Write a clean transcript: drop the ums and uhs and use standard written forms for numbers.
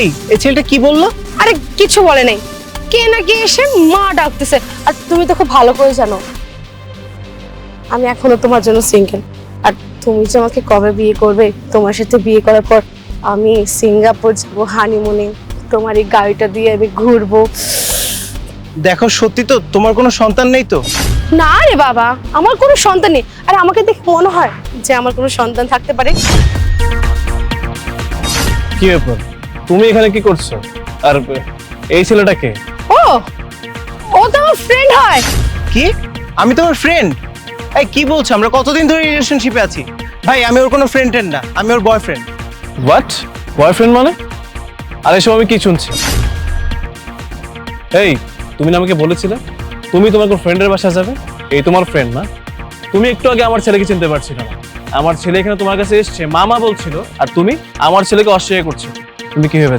এই ছেলেটা কি বললো? আরে কিছু বলে নাই, কে নাকি এসে মা ডাকতেছে। আর তুমি তো খুব ভালো করে জানো আমি এখনো তোমার জন্য সিঙ্গেল। আর তুমি যে আমাকে কবে বিয়ে করবে, তোমার সাথে বিয়ে করার পর আমি সিঙ্গাপুর যাবো হানিমুনে, তোমার এই গাড়িটা দিয়ে আমি ঘুরবো। দেখো সত্যি তো তোমার কোনো সন্তান নেই তো? না রে বাবা, আমার কোনো সন্তান নেই। আর আমাকে দেখে মনে হয় যে আমার কোনো সন্তান থাকতে পারে। কি ব্যাপার, তুমি এখানে কি করছো? আর এই ছেলেটাকে? ও ও তো আমার ফ্রেন্ড হয়। কি? আমি তোমার ফ্রেন্ড? এই কি বলছো? আমরা কতদিন ধরে রিলেশনশিপে আছি। ভাই আমি ওর কোনো ফ্রেন্ড না, আমি ওর বয়ফ্রেন্ড। হোয়াট? বয়ফ্রেন্ড মানে? আর এসব আমি কি শুনছি? এই, তুমি না আমাকে বলেছিলে তুমি তোমার কোন ফ্রেন্ডের বাসায় যাবে? এই তোমার ফ্রেন্ড না? তুমি একটু আগে আমার ছেলেকে চিনতে পারছিল না। আমার ছেলে এখানে তোমার কাছে এসেছে, মামা বলছিল, আর তুমি আমার ছেলেকে অস্বীকার করছো। তুমি কি ভেবেছো